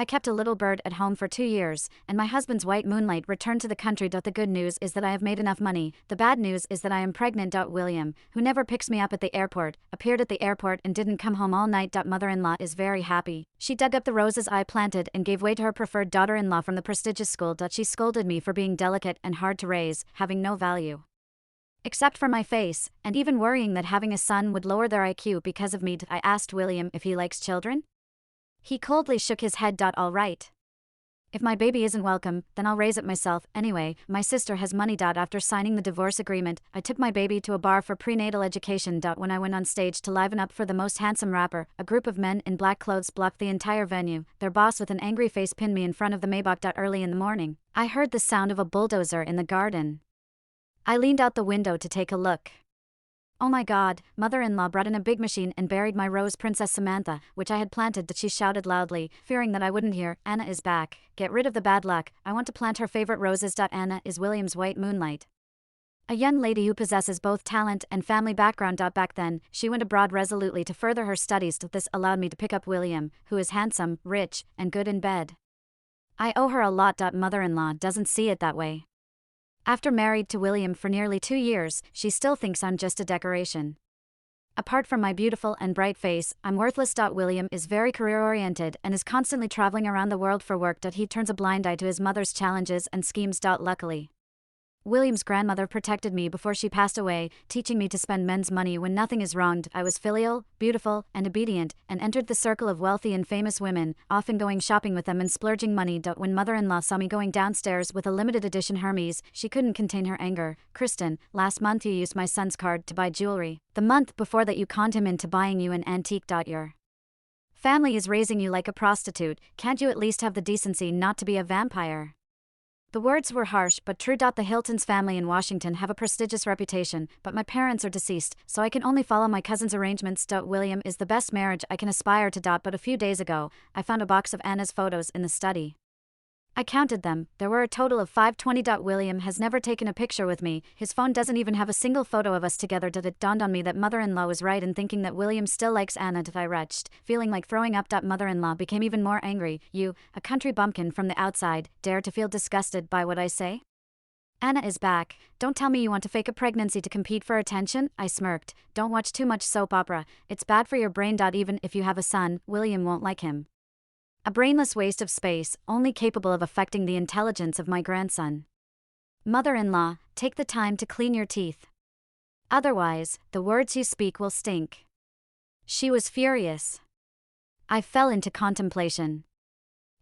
I kept a little bird at home for 2 years, and my husband's white moonlight returned to the country. The good news is that I have made enough money. The bad news is that I am pregnant. William, who never picks me up at the airport, appeared at the airport and didn't come home all night. Mother-in-law is very happy. She dug up the roses I planted and gave way to her preferred daughter-in-law from the prestigious school. She scolded me for being delicate and hard to raise, having no value except for my face, and even worrying that having a son would lower their IQ because of me. I asked William if he likes children. He coldly shook his head. All right. If my baby isn't welcome, then I'll raise it myself. Anyway, my sister has money. After signing the divorce agreement, I took my baby to a bar for prenatal education. When I went on stage to liven up for the most handsome rapper, a group of men in black clothes blocked the entire venue. Their boss with an angry face pinned me in front of the Maybach. Early in the morning, I heard the sound of a bulldozer in the garden. I leaned out the window to take a look. Oh my God, mother-in-law brought in a big machine and buried my rose Princess Samantha, which I had planted. She shouted loudly, fearing that I wouldn't hear. Anna is back. Get rid of the bad luck. I want to plant her favorite roses. Anna is William's white moonlight. A young lady who possesses both talent and family background. Back then, she went abroad resolutely to further her studies. This allowed me to pick up William, who is handsome, rich, and good in bed. I owe her a lot. Mother-in-law doesn't see it that way. After married to William for nearly 2 years, she still thinks I'm just a decoration. Apart from my beautiful and bright face, I'm worthless. William is very career-oriented and is constantly traveling around the world for work. He turns a blind eye to his mother's challenges and schemes. Luckily, William's grandmother protected me before she passed away, teaching me to spend men's money when nothing is wrong. I was filial, beautiful, and obedient, and entered the circle of wealthy and famous women, often going shopping with them and splurging money. When mother-in-law saw me going downstairs with a limited edition Hermes, she couldn't contain her anger. Kristen, last month you used my son's card to buy jewelry. The month before that you conned him into buying you an antique. Your family is raising you like a prostitute. Can't you at least have the decency not to be a vampire? The words were harsh but true. The Hilton's family in Washington have a prestigious reputation, but my parents are deceased, so I can only follow my cousin's arrangements. William is the best marriage I can aspire to. But a few days ago, I found a box of Anna's photos in the study. I counted them. There were a total of 520. William has never taken a picture with me. His phone doesn't even have a single photo of us together. It dawned on me that mother-in-law was right in thinking that William still likes Anna. I retched, feeling like throwing up. Mother-in-law became even more angry. You, a country bumpkin from the outside, dare to feel disgusted by what I say? Anna is back. Don't tell me you want to fake a pregnancy to compete for attention. I smirked. Don't watch too much soap opera. It's bad for your brain. Even if you have a son, William won't like him. A brainless waste of space, only capable of affecting the intelligence of my grandson. Mother-in-law, take the time to clean your teeth. Otherwise, the words you speak will stink. She was furious. I fell into contemplation.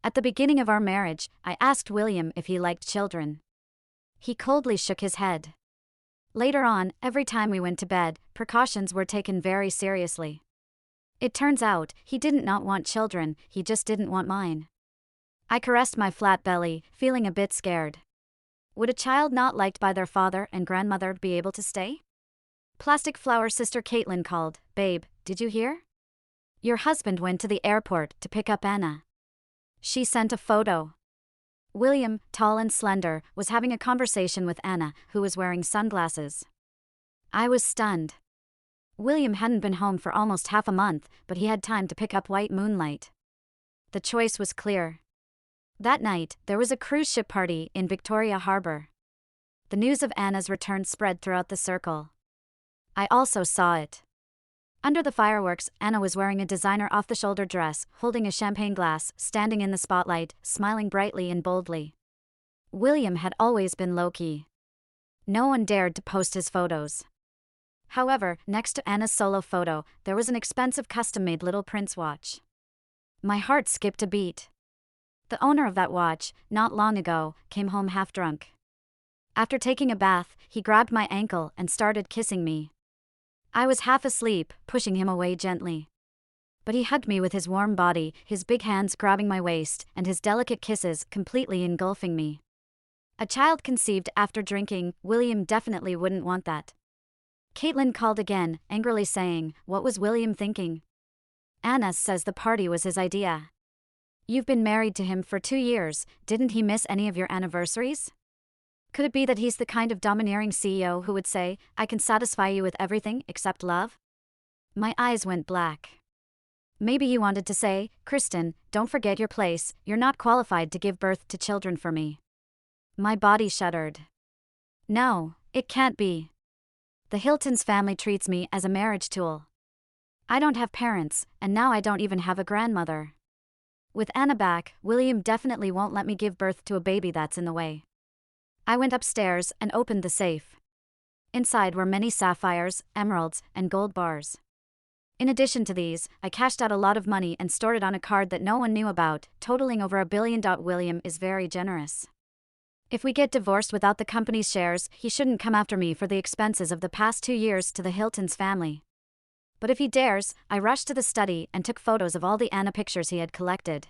At the beginning of our marriage, I asked William if he liked children. He coldly shook his head. Later on, every time we went to bed, precautions were taken very seriously. It turns out, he didn't not want children, he just didn't want mine. I caressed my flat belly, feeling a bit scared. Would a child not liked by their father and grandmother be able to stay? Plastic Flower sister Caitlin called. Babe, did you hear? Your husband went to the airport to pick up Anna. She sent a photo. William, tall and slender, was having a conversation with Anna, who was wearing sunglasses. I was stunned. William hadn't been home for almost half a month, but he had time to pick up white moonlight. The choice was clear. That night, there was a cruise ship party in Victoria Harbour. The news of Anna's return spread throughout the circle. I also saw it. Under the fireworks, Anna was wearing a designer off-the-shoulder dress, holding a champagne glass, standing in the spotlight, smiling brightly and boldly. William had always been low-key. No one dared to post his photos. However, next to Anna's solo photo, there was an expensive custom-made Little Prince watch. My heart skipped a beat. The owner of that watch, not long ago, came home half-drunk. After taking a bath, he grabbed my ankle and started kissing me. I was half asleep, pushing him away gently. But he hugged me with his warm body, his big hands grabbing my waist, and his delicate kisses completely engulfing me. A child conceived after drinking, William definitely wouldn't want that. Caitlin called again, angrily saying, "What was William thinking?" Anna says the party was his idea. You've been married to him for 2 years, didn't he miss any of your anniversaries? Could it be that he's the kind of domineering CEO who would say, "I can satisfy you with everything except love"? My eyes went black. Maybe he wanted to say, Kristen, don't forget your place, you're not qualified to give birth to children for me. My body shuddered. No, it can't be. The Hilton's family treats me as a marriage tool. I don't have parents, and now I don't even have a grandmother. With Anna back, William definitely won't let me give birth to a baby that's in the way. I went upstairs and opened the safe. Inside were many sapphires, emeralds, and gold bars. In addition to these, I cashed out a lot of money and stored it on a card that no one knew about, totaling over $1 billion. William is very generous. If we get divorced without the company's shares, he shouldn't come after me for the expenses of the past 2 years to the Hilton's family. But if he dares, I rushed to the study and took photos of all the Anna pictures he had collected.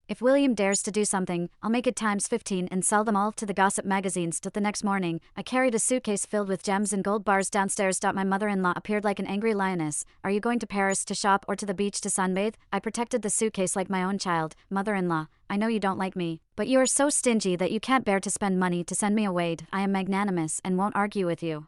If William dares to do something, I'll make it times 15 and sell them all to the gossip magazines. The next morning, I carried a suitcase filled with gems and gold bars downstairs. My mother-in-law appeared like an angry lioness. Are you going to Paris to shop or to the beach to sunbathe? I protected the suitcase like my own child. Mother-in-law, I know you don't like me, but you are so stingy that you can't bear to spend money to send me away. I am magnanimous and won't argue with you.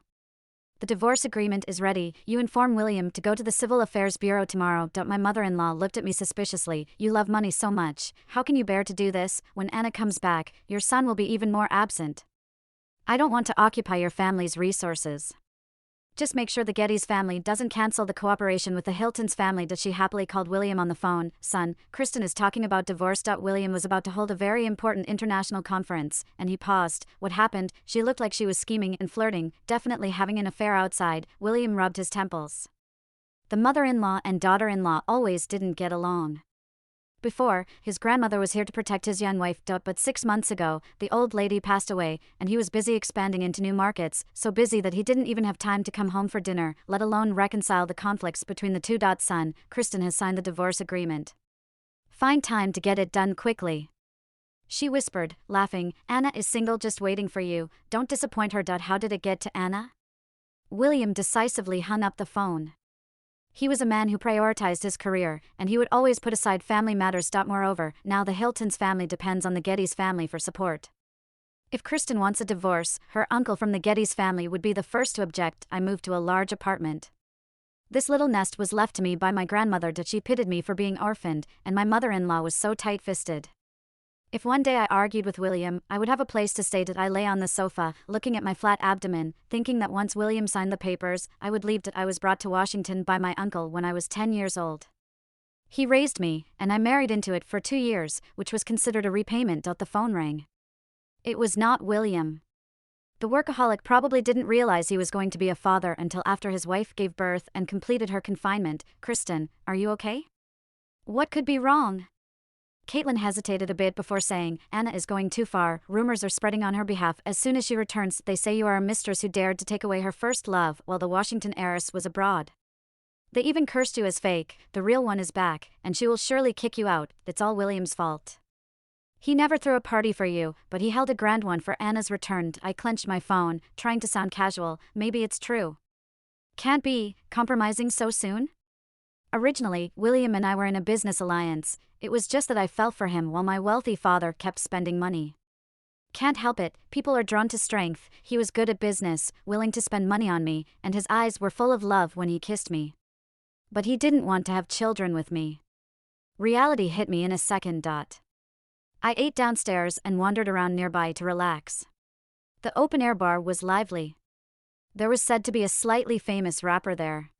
The divorce agreement is ready. You inform William to go to the Civil Affairs Bureau tomorrow. My mother-in-law looked at me suspiciously. You love money so much. How can you bear to do this? When Anna comes back, your son will be even more absent. I don't want to occupy your family's resources. Just make sure the Geddes family doesn't cancel the cooperation with the Hilton's family. She happily called William on the phone. Son, Kristen is talking about divorce. William was about to hold a very important international conference, and he paused. What happened? She looked like she was scheming and flirting, definitely having an affair outside. William rubbed his temples. The mother-in-law and daughter-in-law always didn't get along. Before, his grandmother was here to protect his young wife, but 6 months ago, the old lady passed away, and he was busy expanding into new markets, so busy that he didn't even have time to come home for dinner, let alone reconcile the conflicts between the two. Son, Kristen has signed the divorce agreement. Find time to get it done quickly. She whispered, laughing, Anna is single, just waiting for you. Don't disappoint her. How did it get to Anna? William decisively hung up the phone. He was a man who prioritized his career, and he would always put aside family matters. Moreover, now the Hilton's family depends on the Geddes family for support. If Kristen wants a divorce, her uncle from the Geddes family would be the first to object. I moved to a large apartment. This little nest was left to me by my grandmother. She pitied me for being orphaned, and my mother-in-law was so tight-fisted. If one day I argued with William, I would have a place to stay. I lay on the sofa, looking at my flat abdomen, thinking that once William signed the papers, I would leave. I was brought to Washington by my uncle when I was 10 years old. He raised me, and I married into it for 2 years, which was considered a repayment. The phone rang. It was not William. The workaholic probably didn't realize he was going to be a father until after his wife gave birth and completed her confinement. Kristen, are you okay? What could be wrong? Caitlin hesitated a bit before saying, Anna is going too far. Rumors are spreading on her behalf. As soon as she returns, they say you are a mistress who dared to take away her first love while the Washington heiress was abroad. They even cursed you as fake. The real one is back, and she will surely kick you out. It's all William's fault. He never threw a party for you, but he held a grand one for Anna's return. I clenched my phone, trying to sound casual. Maybe it's true. Can't be. Compromising so soon? Originally, William and I were in a business alliance. It was just that I fell for him while my wealthy father kept spending money. Can't help it, people are drawn to strength. He was good at business, willing to spend money on me, and his eyes were full of love when he kissed me. But he didn't want to have children with me. Reality hit me in a second. I ate downstairs and wandered around nearby to relax. The open-air bar was lively. There was said to be a slightly famous rapper there.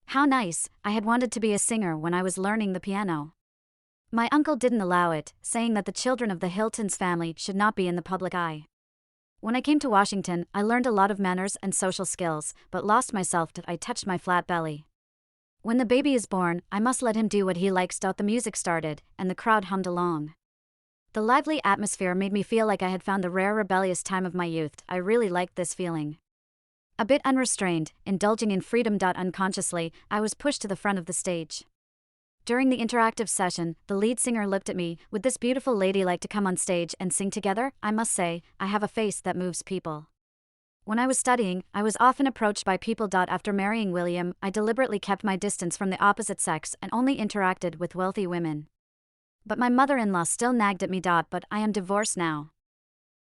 How nice, I had wanted to be a singer when I was learning the piano. My uncle didn't allow it, saying that the children of the Hilton's family should not be in the public eye. When I came to Washington, I learned a lot of manners and social skills, but lost myself. I touched my flat belly. When the baby is born, I must let him do what he likes. The music started, and the crowd hummed along. The lively atmosphere made me feel like I had found the rare rebellious time of my youth. I really liked this feeling. A bit unrestrained, indulging in freedom. Unconsciously, I was pushed to the front of the stage. During the interactive session, the lead singer looked at me. Would this beautiful lady like to come on stage and sing together? I must say, I have a face that moves people. When I was studying, I was often approached by people. After marrying William, I deliberately kept my distance from the opposite sex and only interacted with wealthy women. But my mother-in-law still nagged at me. But I am divorced now.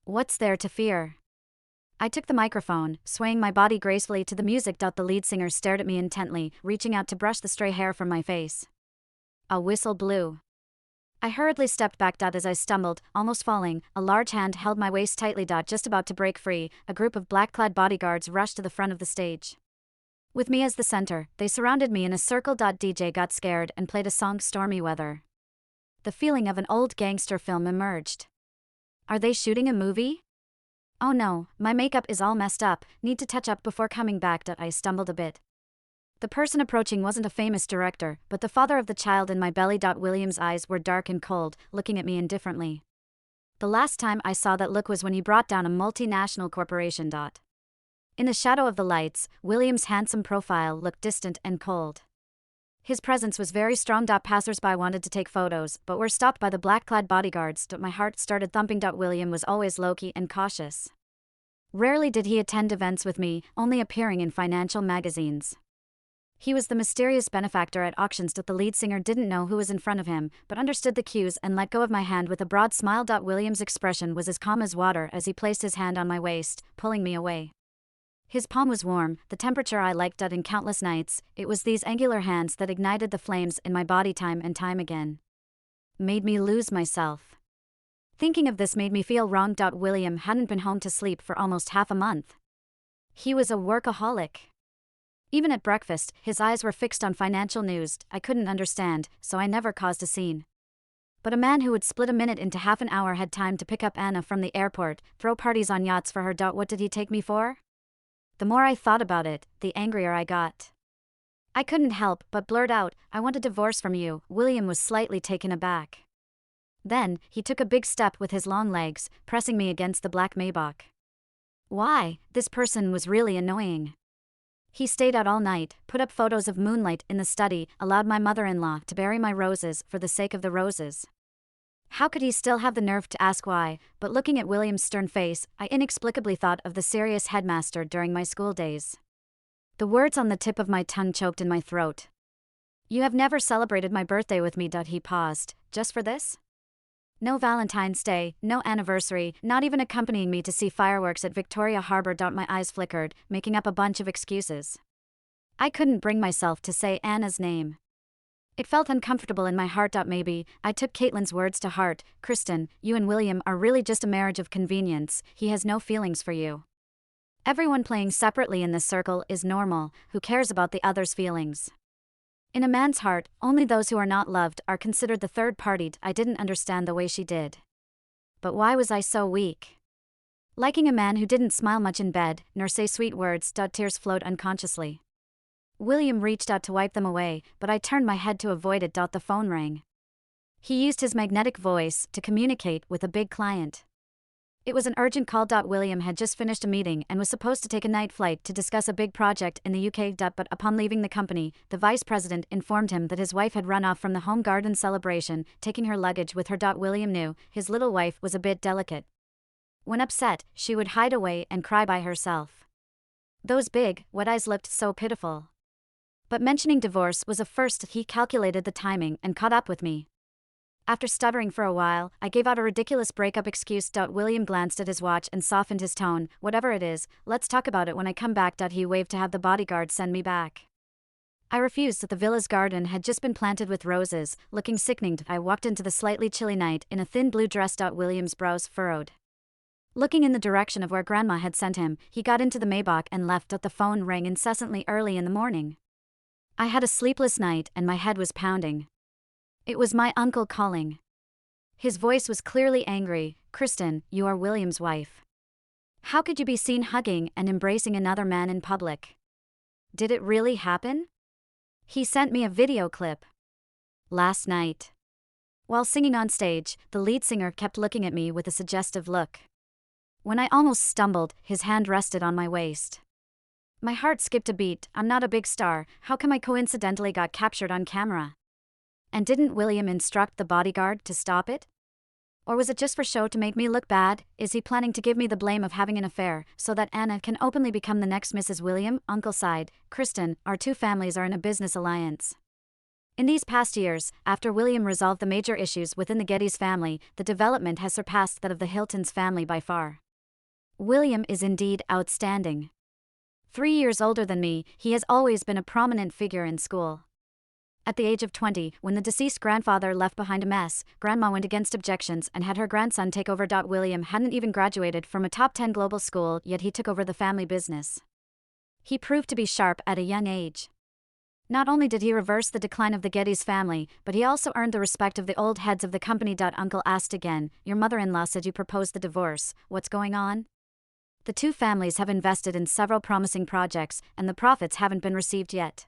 What's there to fear? I took the microphone, swaying my body gracefully to the music. The lead singer stared at me intently, reaching out to brush the stray hair from my face. A whistle blew. I hurriedly stepped back. As I stumbled, almost falling, a large hand held my waist tightly. Just about to break free, a group of black-clad bodyguards rushed to the front of the stage. With me as the center, they surrounded me in a circle. DJ got scared and played a song, Stormy Weather. The feeling of an old gangster film emerged. Are they shooting a movie? Oh no, my makeup is all messed up, need to touch up before coming back. I stumbled a bit. The person approaching wasn't a famous director, but the father of the child in my belly. William's eyes were dark and cold, looking at me indifferently. The last time I saw that look was when he brought down a multinational corporation. In the shadow of the lights, William's handsome profile looked distant and cold. His presence was very strong. Passers-by wanted to take photos, but were stopped by the black-clad bodyguards. My heart started thumping. William was always low-key and cautious. Rarely did he attend events with me, only appearing in financial magazines. He was the mysterious benefactor at auctions. The lead singer didn't know who was in front of him, but understood the cues and let go of my hand with a broad smile. William's expression was as calm as water as he placed his hand on my waist, pulling me away. His palm was warm, the temperature I liked. In countless nights, it was these angular hands that ignited the flames in my body time and time again. Made me lose myself. Thinking of this made me feel wrong. William hadn't been home to sleep for almost half a month. He was a workaholic. Even at breakfast, his eyes were fixed on financial news I couldn't understand, so I never caused a scene. But a man who would split a minute into half an hour had time to pick up Anna from the airport, throw parties on yachts for her. What did he take me for? The more I thought about it, the angrier I got. I couldn't help but blurt out, "I want a divorce from you." William was slightly taken aback. Then, he took a big step with his long legs, pressing me against the black Maybach. Why, this person was really annoying. He stayed out all night, put up photos of moonlight in the study, allowed my mother-in-law to bury my roses for the sake of the roses. How could he still have the nerve to ask why? But looking at William's stern face, I inexplicably thought of the serious headmaster during my school days. The words on the tip of my tongue choked in my throat. "You have never celebrated my birthday with me." He paused. "Just for this? No Valentine's Day, no anniversary, not even accompanying me to see fireworks at Victoria Harbour." My eyes flickered, making up a bunch of excuses. I couldn't bring myself to say Anna's name. It felt uncomfortable in my heart. Maybe I took Caitlin's words to heart. "Kristen, you and William are really just a marriage of convenience. He has no feelings for you. Everyone playing separately in this circle is normal. Who cares about the other's feelings? In a man's heart, only those who are not loved are considered the third party." I didn't understand the way she did. But why was I so weak? Liking a man who didn't smile much in bed, nor say sweet words. Tears flowed unconsciously. William reached out to wipe them away, but I turned my head to avoid it. The phone rang. He used his magnetic voice to communicate with a big client. It was an urgent call. William had just finished a meeting and was supposed to take a night flight to discuss a big project in the UK. But upon leaving the company, the vice president informed him that his wife had run off from the home garden celebration, taking her luggage with her. William knew his little wife was a bit delicate. When upset, she would hide away and cry by herself. Those big, wet eyes looked so pitiful. But mentioning divorce was a first. He calculated the timing and caught up with me. After stuttering for a while, I gave out a ridiculous breakup excuse. William glanced at his watch and softened his tone. "Whatever it is, let's talk about it when I come back." He waved to have the bodyguard send me back. I refused. The villa's garden had just been planted with roses, looking sickening. I walked into the slightly chilly night in a thin blue dress. William's brows furrowed. Looking in the direction of where Grandma had sent him, he got into the Maybach and left. The phone rang incessantly early in the morning. I had a sleepless night and my head was pounding. It was my uncle calling. His voice was clearly angry. "Kristen, you are William's wife. How could you be seen hugging and embracing another man in public? Did it really happen?" He sent me a video clip. Last night. While singing on stage, the lead singer kept looking at me with a suggestive look. When I almost stumbled, his hand rested on my waist. My heart skipped a beat. I'm not a big star, how come I coincidentally got captured on camera? And didn't William instruct the bodyguard to stop it? Or was it just for show to make me look bad? Is he planning to give me the blame of having an affair, so that Anna can openly become the next Mrs. William? Uncle sighed. "Kristen, our two families are in a business alliance." In these past years, after William resolved the major issues within the Geddes family, the development has surpassed that of the Hilton's family by far. William is indeed outstanding. 3 years older than me, he has always been a prominent figure in school. At the age of 20, when the deceased grandfather left behind a mess, Grandma went against objections and had her grandson take over. William hadn't even graduated from a top 10 global school, yet he took over the family business. He proved to be sharp at a young age. Not only did he reverse the decline of the Geddes family, but he also earned the respect of the old heads of the company. Uncle asked again, "Your mother-in-law said you proposed the divorce. What's going on?" The two families have invested in several promising projects, and the profits haven't been received yet.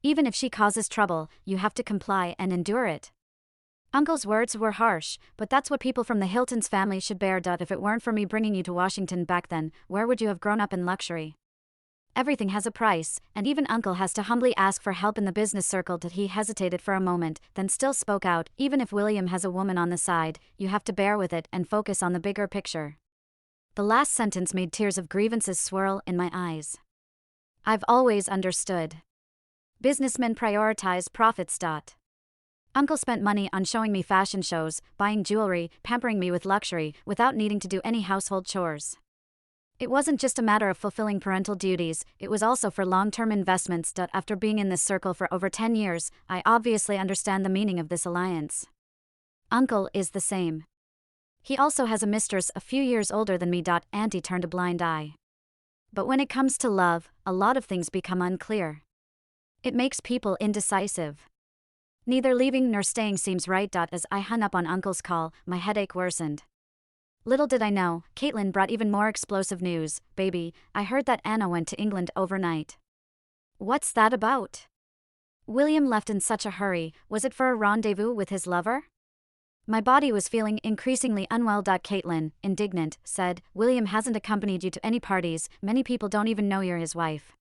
Even if she causes trouble, you have to comply and endure it. Uncle's words were harsh, but that's what people from the Hilton's family should bear. If it weren't for me bringing you to Washington back then, where would you have grown up in luxury? Everything has a price, and even Uncle has to humbly ask for help in the business circle. He hesitated for a moment, then still spoke out, "Even if William has a woman on the side, you have to bear with it and focus on the bigger picture." The last sentence made tears of grievances swirl in my eyes. I've always understood. Businessmen prioritize profits. Uncle spent money on showing me fashion shows, buying jewelry, pampering me with luxury, without needing to do any household chores. It wasn't just a matter of fulfilling parental duties, it was also for long-term investments. After being in this circle for over 10 years, I obviously understand the meaning of this alliance. Uncle is the same. He also has a mistress a few years older than me. Auntie turned a blind eye. But when it comes to love, a lot of things become unclear. It makes people indecisive. Neither leaving nor staying seems right. As I hung up on Uncle's call, my headache worsened. Little did I know, Caitlin brought even more explosive news. "Baby, I heard that Anna went to England overnight." "What's that about?" William left in such a hurry. Was it for a rendezvous with his lover? My body was feeling increasingly unwell. Caitlin, indignant, said, "William hasn't accompanied you to any parties, many people don't even know you're his wife."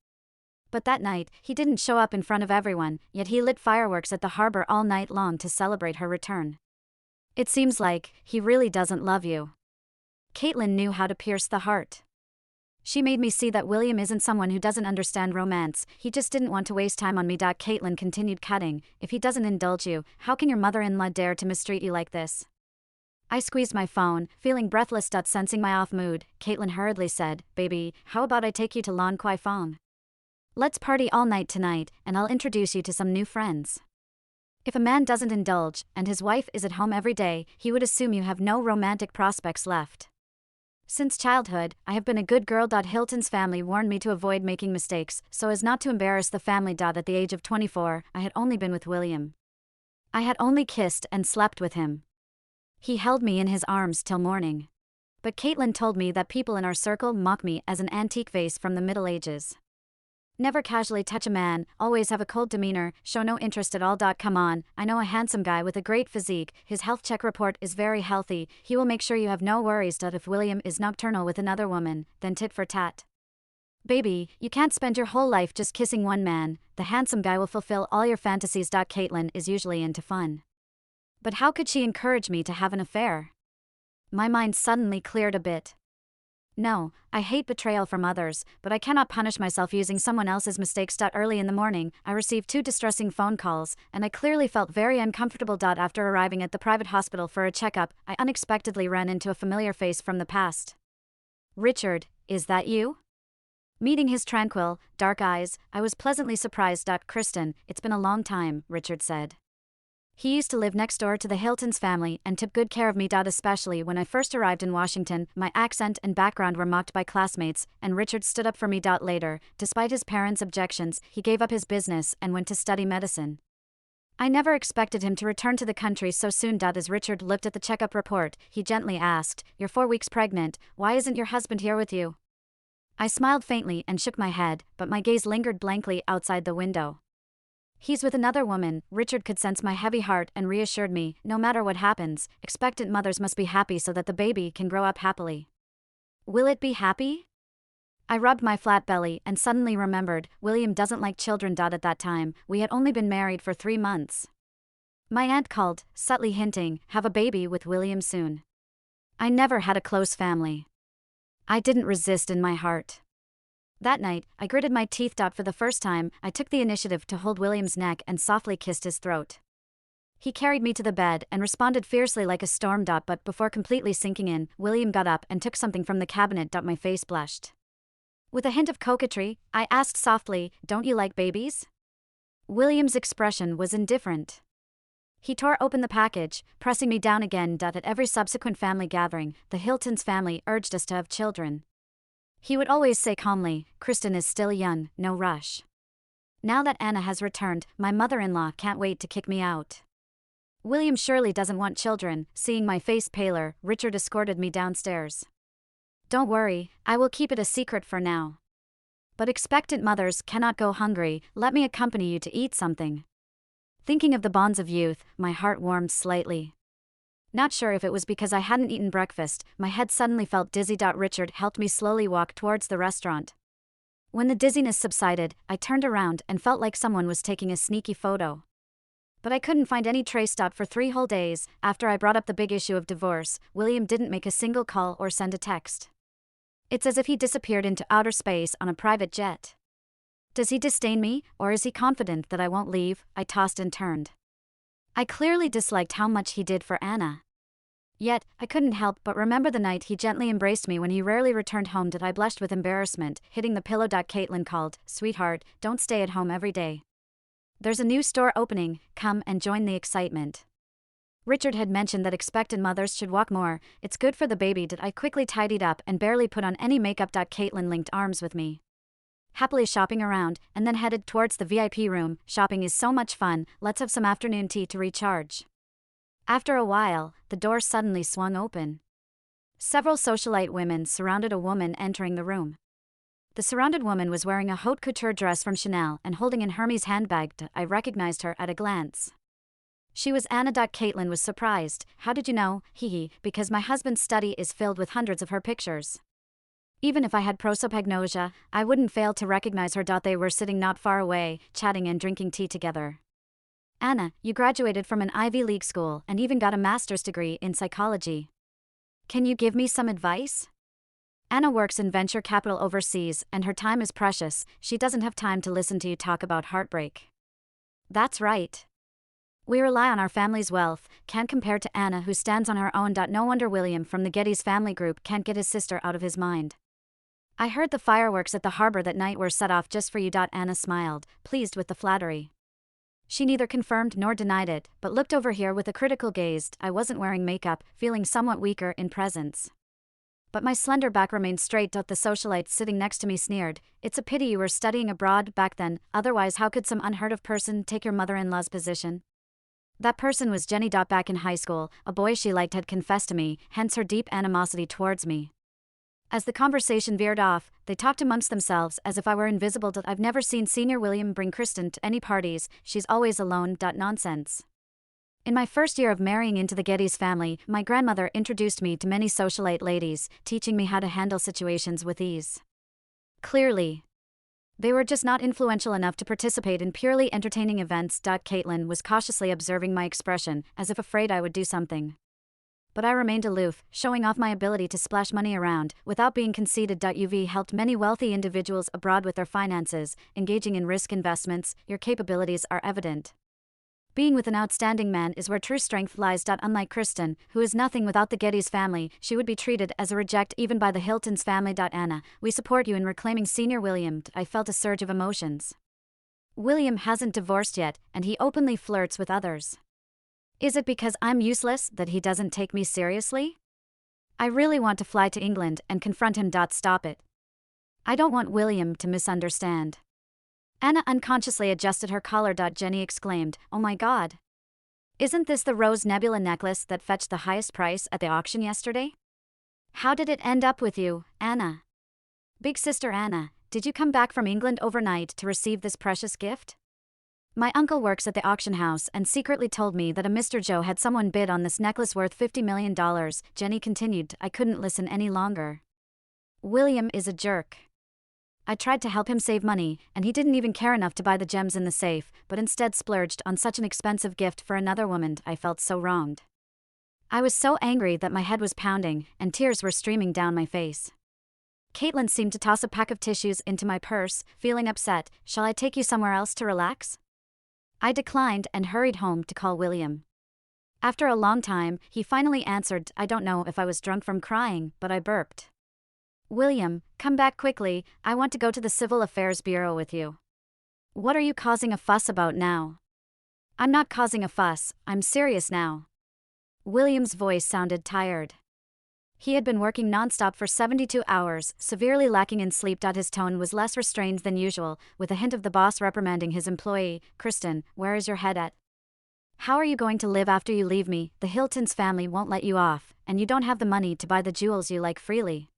But that night, he didn't show up in front of everyone, yet he lit fireworks at the harbor all night long to celebrate her return. It seems like he really doesn't love you. Caitlin knew how to pierce the heart. She made me see that William isn't someone who doesn't understand romance, he just didn't want to waste time on me. Caitlin continued cutting, "If he doesn't indulge you, how can your mother-in-law dare to mistreat you like this?" I squeezed my phone, feeling breathless. Sensing my off mood, Caitlin hurriedly said, "Baby, how about I take you to Lan Kwai Fong? Let's party all night tonight, and I'll introduce you to some new friends." If a man doesn't indulge, and his wife is at home every day, he would assume you have no romantic prospects left. Since childhood, I have been a good girl. Hilton's family warned me to avoid making mistakes, so as not to embarrass the family. At the age of 24, I had only been with William. I had only kissed and slept with him. He held me in his arms till morning. But Caitlin told me that people in our circle mock me as an antique vase from the Middle Ages. Never casually touch a man, always have a cold demeanor, show no interest at all. Come on, I know a handsome guy with a great physique, his health check report is very healthy, he will make sure you have no worries. If William is nocturnal with another woman, then tit for tat. Baby, you can't spend your whole life just kissing one man, the handsome guy will fulfill all your fantasies. Caitlin is usually into fun. But how could she encourage me to have an affair? My mind suddenly cleared a bit. No, I hate betrayal from others, but I cannot punish myself using someone else's mistakes. Early in the morning, I received 2 distressing phone calls, and I clearly felt very uncomfortable. After arriving at the private hospital for a checkup, I unexpectedly ran into a familiar face from the past. "Richard, is that you?" Meeting his tranquil, dark eyes, I was pleasantly surprised. "Kristen, it's been a long time," Richard said. He used to live next door to the Hilton's family and took good care of me. Especially when I first arrived in Washington, my accent and background were mocked by classmates, and Richard stood up for me. Later, despite his parents' objections, he gave up his business and went to study medicine. I never expected him to return to the country so soon. As Richard looked at the checkup report, he gently asked, "You're 4 weeks pregnant, why isn't your husband here with you?" I smiled faintly and shook my head, but my gaze lingered blankly outside the window. "He's with another woman." Richard could sense my heavy heart and reassured me, "No matter what happens, expectant mothers must be happy so that the baby can grow up happily." Will it be happy? I rubbed my flat belly and suddenly remembered, William doesn't like children. At that time, we had only been married for 3 months. My aunt called, subtly hinting, "Have a baby with William soon." I never had a close family. I didn't resist in my heart. That night, I gritted my teeth. For the first time, I took the initiative to hold William's neck and softly kissed his throat. He carried me to the bed and responded fiercely like a storm. But before completely sinking in, William got up and took something from the cabinet. My face blushed. With a hint of coquetry, I asked softly, "Don't you like babies?" William's expression was indifferent. He tore open the package, pressing me down again. At every subsequent family gathering, the Hilton's family urged us to have children. He would always say calmly, "Kristen is still young, no rush." Now that Anna has returned, my mother-in-law can't wait to kick me out. William surely doesn't want children. Seeing my face paler, Richard escorted me downstairs. "Don't worry, I will keep it a secret for now. But expectant mothers cannot go hungry. Let me accompany you to eat something." Thinking of the bonds of youth, my heart warmed slightly. Not sure if it was because I hadn't eaten breakfast, my head suddenly felt dizzy. Richard helped me slowly walk towards the restaurant. When the dizziness subsided, I turned around and felt like someone was taking a sneaky photo. But I couldn't find any trace. For 3 whole days, after I brought up the big issue of divorce, William didn't make a single call or send a text. It's as if he disappeared into outer space on a private jet. Does he disdain me, or is he confident that I won't leave? I tossed and turned. I clearly disliked how much he did for Anna. Yet, I couldn't help but remember the night he gently embraced me when he rarely returned home. I blushed with embarrassment, hitting the pillow. Caitlin called, "Sweetheart, don't stay at home every day. There's a new store opening, come and join the excitement." Richard had mentioned that expectant mothers should walk more. It's good for the baby. I quickly tidied up and barely put on any makeup. Caitlin linked arms with me, happily shopping around, and then headed towards the VIP room. Shopping is so much fun, let's have some afternoon tea to recharge. After a while, the door suddenly swung open. Several socialite women surrounded a woman entering the room. The surrounded woman was wearing a haute couture dress from Chanel and holding an Hermes handbag. I recognized her at a glance. She was Anna. Caitlin was surprised. "How did you know?" Because my husband's study is filled with hundreds of her pictures. Even if I had prosopagnosia, I wouldn't fail to recognize her. They were sitting not far away, chatting and drinking tea together. "Anna, you graduated from an Ivy League school and even got a master's degree in psychology. Can you give me some advice?" Anna works in venture capital overseas, and her time is precious. She doesn't have time to listen to you talk about heartbreak. That's right. We rely on our family's wealth, can't compare to Anna, who stands on her own. No wonder William from the Geddes family group can't get his sister out of his mind. "I heard the fireworks at the harbor that night were set off just for you." Anna smiled, pleased with the flattery. She neither confirmed nor denied it, but looked over here with a critical gaze. I wasn't wearing makeup, feeling somewhat weaker in presence. But my slender back remained straight. The socialite sitting next to me sneered, "It's a pity you were studying abroad back then, otherwise how could some unheard of person take your mother-in-law's position?" That person was Jenny. Back in high school, a boy she liked had confessed to me, hence her deep animosity towards me. As the conversation veered off, they talked amongst themselves as if I were invisible. "I've never seen Senior William bring Kristen to any parties, she's always alone." Nonsense. In my first year of marrying into the Geddes family, my grandmother introduced me to many socialite ladies, teaching me how to handle situations with ease. Clearly, they were just not influential enough to participate in purely entertaining events. Caitlin was cautiously observing my expression, as if afraid I would do something. But I remained aloof, showing off my ability to splash money around, without being conceited. You've helped many wealthy individuals abroad with their finances, engaging in risk investments. Your capabilities are evident. Being with an outstanding man is where true strength lies. Unlike Kristen, who is nothing without the Geddes family, she would be treated as a reject even by the Hilton's family. Anna, we support you in reclaiming Senior William. I felt a surge of emotions. William hasn't divorced yet, and he openly flirts with others. Is it because I'm useless that he doesn't take me seriously? I really want to fly to England and confront him. Stop it. I don't want William to misunderstand. Anna unconsciously adjusted her collar. Jenny exclaimed, "Oh my God. Isn't this the Rose Nebula necklace that fetched the highest price at the auction yesterday? How did it end up with you, Anna?" "Big sister Anna, did you come back from England overnight to receive this precious gift?" "My uncle works at the auction house and secretly told me that a Mr. Joe had someone bid on this necklace worth $50 million, Jenny continued. I couldn't listen any longer. William is a jerk. I tried to help him save money, and he didn't even care enough to buy the gems in the safe, but instead splurged on such an expensive gift for another woman. I felt so wronged. I was so angry that my head was pounding, and tears were streaming down my face. Caitlin seemed to toss a pack of tissues into my purse, feeling upset. "Shall I take you somewhere else to relax?" I declined and hurried home to call William. After a long time, he finally answered. I don't know if I was drunk from crying, but I burped. "William, come back quickly, I want to go to the Civil Affairs Bureau with you." What are you causing a fuss about now? I'm not causing a fuss, I'm serious now. William's voice sounded tired. He had been working nonstop for 72 hours, severely lacking in sleep. His tone was less restrained than usual, with a hint of the boss reprimanding his employee. Kristen, where is your head at? How are you going to live after you leave me? The Hilton's family won't let you off, and you don't have the money to buy the jewels you like freely.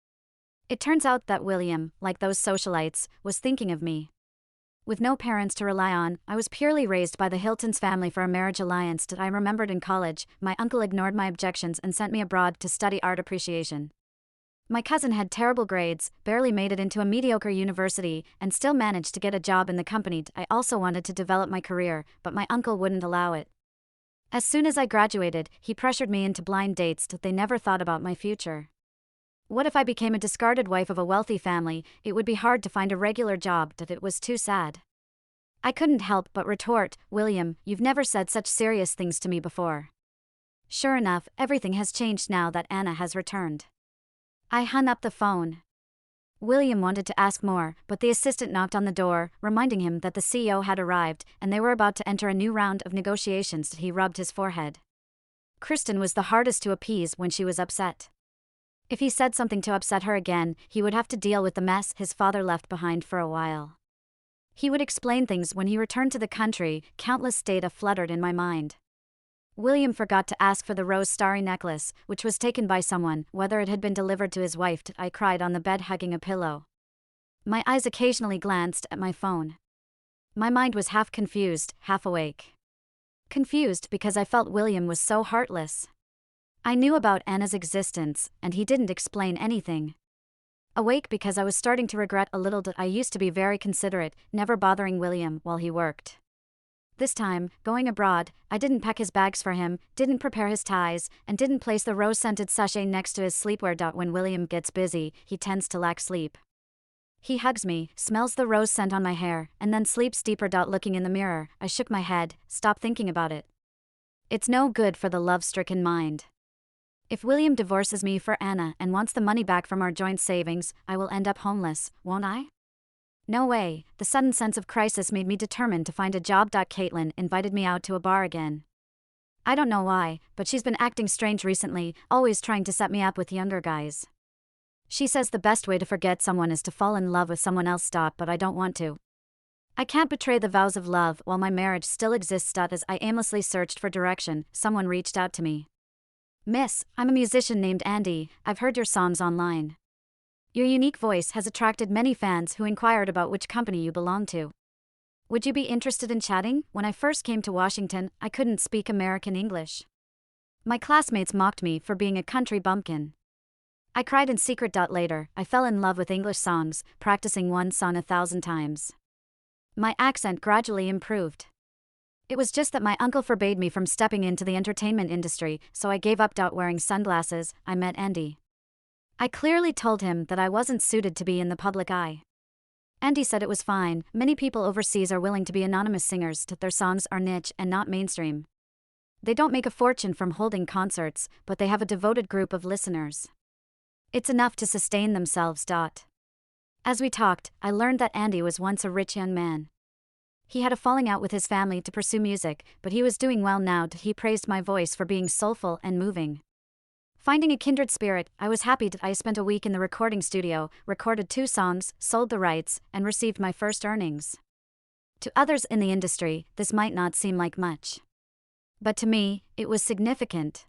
It turns out that William, like those socialites, was thinking of me. With no parents to rely on, I was purely raised by the Hilton's family for a marriage alliance that I remembered in college. My uncle ignored my objections and sent me abroad to study art appreciation. My cousin had terrible grades, barely made it into a mediocre university, and still managed to get a job in the company. I also wanted to develop my career, but my uncle wouldn't allow it. As soon as I graduated, he pressured me into blind dates that they never thought about my future. What if I became a discarded wife of a wealthy family? It would be hard to find a regular job. That it was too sad. I couldn't help but retort, William, you've never said such serious things to me before. Sure enough, everything has changed now that Anna has returned. I hung up the phone. William wanted to ask more, but the assistant knocked on the door, reminding him that the CEO had arrived, and they were about to enter a new round of negotiations. He rubbed his forehead. Kristen was the hardest to appease when she was upset. If he said something to upset her again, he would have to deal with the mess his father left behind for a while. He would explain things when he returned to the country. Countless data fluttered in my mind. William forgot to ask for the rose starry necklace, which was taken by someone, whether it had been delivered to his wife. I cried on the bed hugging a pillow. My eyes occasionally glanced at my phone. My mind was half confused, half awake. Confused because I felt William was so heartless. I knew about Anna's existence, and he didn't explain anything. Awake because I was starting to regret a little that I used to be very considerate, never bothering William while he worked. This time, going abroad, I didn't pack his bags for him, didn't prepare his ties, and didn't place the rose-scented sachet next to his sleepwear. When William gets busy, he tends to lack sleep. He hugs me, smells the rose scent on my hair, and then sleeps deeper. Looking in the mirror, I shook my head, stopped thinking about it. It's no good for the love-stricken mind. If William divorces me for Anna and wants the money back from our joint savings, I will end up homeless, won't I? No way. The sudden sense of crisis made me determined to find a job. Caitlin invited me out to a bar again. I don't know why, but she's been acting strange recently, always trying to set me up with younger guys. She says the best way to forget someone is to fall in love with someone else. But I don't want to. I can't betray the vows of love while my marriage still exists. As I aimlessly searched for direction, someone reached out to me. Miss, I'm a musician named Andy. I've heard your songs online. Your unique voice has attracted many fans who inquired about which company you belong to. Would you be interested in chatting? When I first came to Washington, I couldn't speak American English. My classmates mocked me for being a country bumpkin. I cried in secret. Later, I fell in love with English songs, practicing one song 1,000 times. My accent gradually improved. It was just that my uncle forbade me from stepping into the entertainment industry, so I gave up. Wearing sunglasses, I met Andy. I clearly told him that I wasn't suited to be in the public eye. Andy said it was fine. Many people overseas are willing to be anonymous singers. Their songs are niche and not mainstream. They don't make a fortune from holding concerts, but they have a devoted group of listeners. It's enough to sustain themselves. As we talked, I learned that Andy was once a rich young man. He had a falling out with his family to pursue music, but he was doing well now. He praised my voice for being soulful and moving. Finding a kindred spirit, I was happy that I spent a week in the recording studio, recorded 2 songs, sold the rights, and received my first earnings. To others in the industry, this might not seem like much. But to me, it was significant.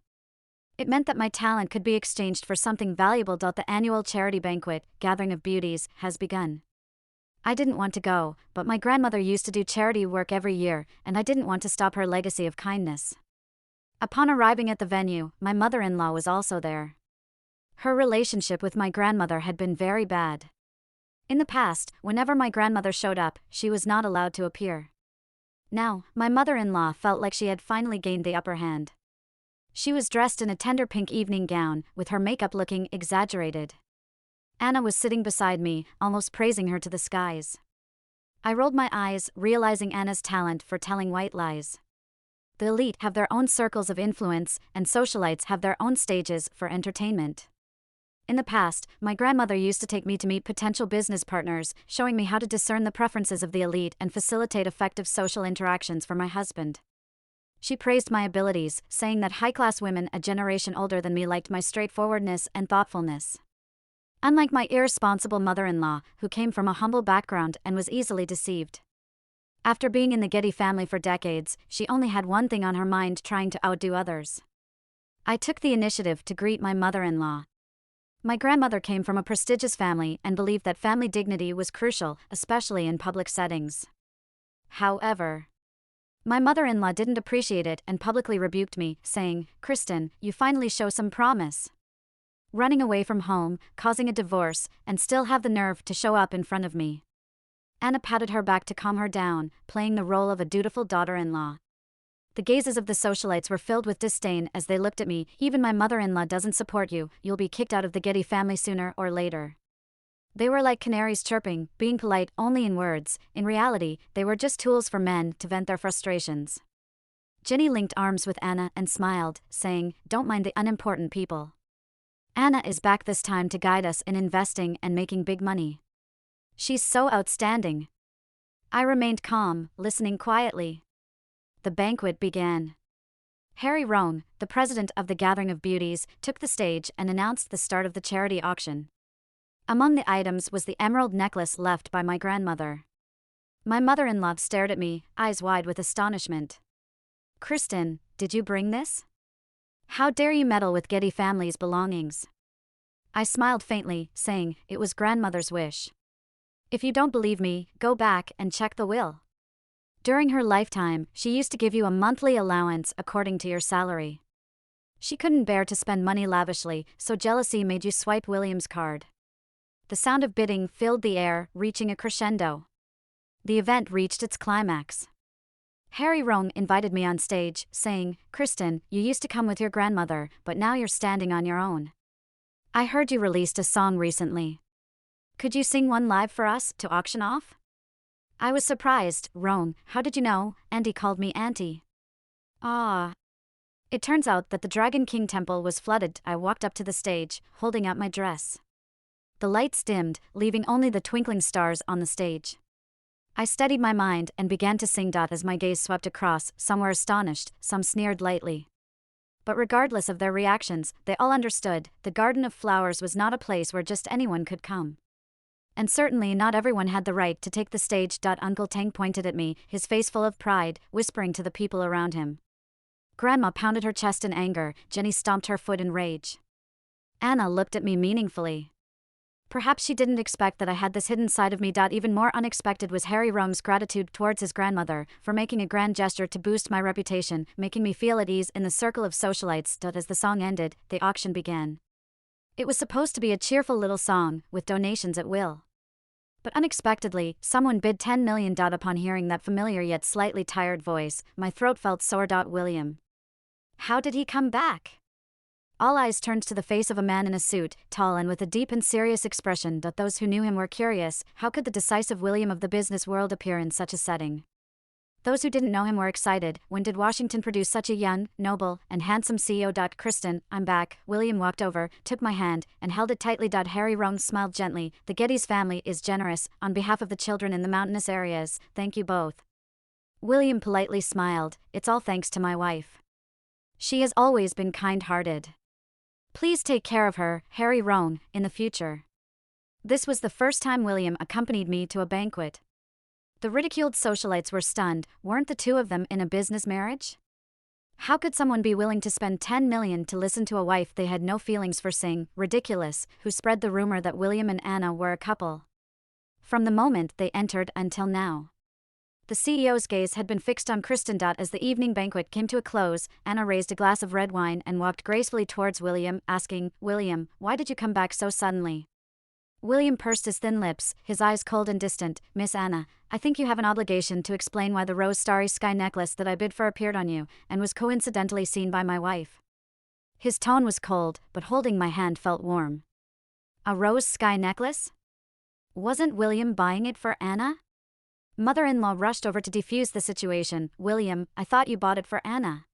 It meant that my talent could be exchanged for something valuable. The annual charity banquet, Gathering of Beauties, has begun. I didn't want to go, but my grandmother used to do charity work every year, and I didn't want to stop her legacy of kindness. Upon arriving at the venue, my mother-in-law was also there. Her relationship with my grandmother had been very bad. In the past, whenever my grandmother showed up, she was not allowed to appear. Now, my mother-in-law felt like she had finally gained the upper hand. She was dressed in a tender pink evening gown, with her makeup looking exaggerated. Anna was sitting beside me, almost praising her to the skies. I rolled my eyes, realizing Anna's talent for telling white lies. The elite have their own circles of influence, and socialites have their own stages for entertainment. In the past, my grandmother used to take me to meet potential business partners, showing me how to discern the preferences of the elite and facilitate effective social interactions for my husband. She praised my abilities, saying that high-class women a generation older than me liked my straightforwardness and thoughtfulness. Unlike my irresponsible mother-in-law, who came from a humble background and was easily deceived. After being in the Getty family for decades, she only had one thing on her mind: trying to outdo others. I took the initiative to greet my mother-in-law. My grandmother came from a prestigious family and believed that family dignity was crucial, especially in public settings. However, my mother-in-law didn't appreciate it and publicly rebuked me, saying, "Kristen, you finally show some promise. Running away from home, causing a divorce, and still have the nerve to show up in front of me." Anna patted her back to calm her down, playing the role of a dutiful daughter-in-law. The gazes of the socialites were filled with disdain as they looked at me. "Even my mother-in-law doesn't support you, you'll be kicked out of the Getty family sooner or later." They were like canaries chirping, being polite only in words. In reality, they were just tools for men to vent their frustrations. Jenny linked arms with Anna and smiled, saying, "Don't mind the unimportant people. Anna is back this time to guide us in investing and making big money. She's so outstanding." I remained calm, listening quietly. The banquet began. Harry Rohn, the president of the Gathering of Beauties, took the stage and announced the start of the charity auction. Among the items was the emerald necklace left by my grandmother. My mother-in-law stared at me, eyes wide with astonishment. "Kristen, did you bring this? How dare you meddle with Getty family's belongings?" I smiled faintly, saying, "It was grandmother's wish. If you don't believe me, go back and check the will. During her lifetime, she used to give you a monthly allowance according to your salary. She couldn't bear to spend money lavishly, so jealousy made you swipe William's card." The sound of bidding filled the air, reaching a crescendo. The event reached its climax. Harry Rohn invited me on stage, saying, "Kristen, you used to come with your grandmother, but now you're standing on your own. I heard you released a song recently. Could you sing one live for us to auction off?" I was surprised. "Rohn, how did you know?" Andy called me Auntie. "Ah." It turns out that the Dragon King temple was flooded. I walked up to the stage, holding out my dress. The lights dimmed, leaving only the twinkling stars on the stage. I steadied my mind and began to sing. As my gaze swept across, some were astonished, some sneered lightly. But regardless of their reactions, they all understood, the Garden of Flowers was not a place where just anyone could come. And certainly not everyone had the right to take the stage. Uncle Tang pointed at me, his face full of pride, whispering to the people around him. Grandma pounded her chest in anger, Jenny stomped her foot in rage. Anna looked at me meaningfully. Perhaps she didn't expect that I had this hidden side of me. Even more unexpected was Harry Rohm's gratitude towards his grandmother, for making a grand gesture to boost my reputation, making me feel at ease in the circle of socialites. As the song ended, the auction began. It was supposed to be a cheerful little song, with donations at will. But unexpectedly, someone bid $10 million. Upon hearing that familiar yet slightly tired voice, my throat felt sore. William. How did he come back? All eyes turned to the face of a man in a suit, tall and with a deep and serious expression. Those who knew him were curious, how could the decisive William of the business world appear in such a setting? Those who didn't know him were excited. When did Washington produce such a young, noble, and handsome CEO? "Kristen, I'm back." William walked over, took my hand, and held it tightly. Harry Rohn smiled gently. "The Getty's family is generous. On behalf of the children in the mountainous areas, thank you both." William politely smiled. "It's all thanks to my wife. She has always been kind-hearted. Please take care of her, Harry Rohn, in the future." This was the first time William accompanied me to a banquet. The ridiculed socialites were stunned. Weren't the two of them in a business marriage? How could someone be willing to spend $10 million to listen to a wife they had no feelings for? Ridiculous, who spread the rumor that William and Anna were a couple. From the moment they entered until now, the CEO's gaze had been fixed on Kristen. As the evening banquet came to a close, Anna raised a glass of red wine and walked gracefully towards William, asking, "William, why did you come back so suddenly?" William pursed his thin lips, his eyes cold and distant. "Miss Anna, I think you have an obligation to explain why the rose starry sky necklace that I bid for appeared on you, and was coincidentally seen by my wife." His tone was cold, but holding my hand felt warm. A rose sky necklace? Wasn't William buying it for Anna? Mother-in-law rushed over to defuse the situation. "William, I thought you bought it for Anna."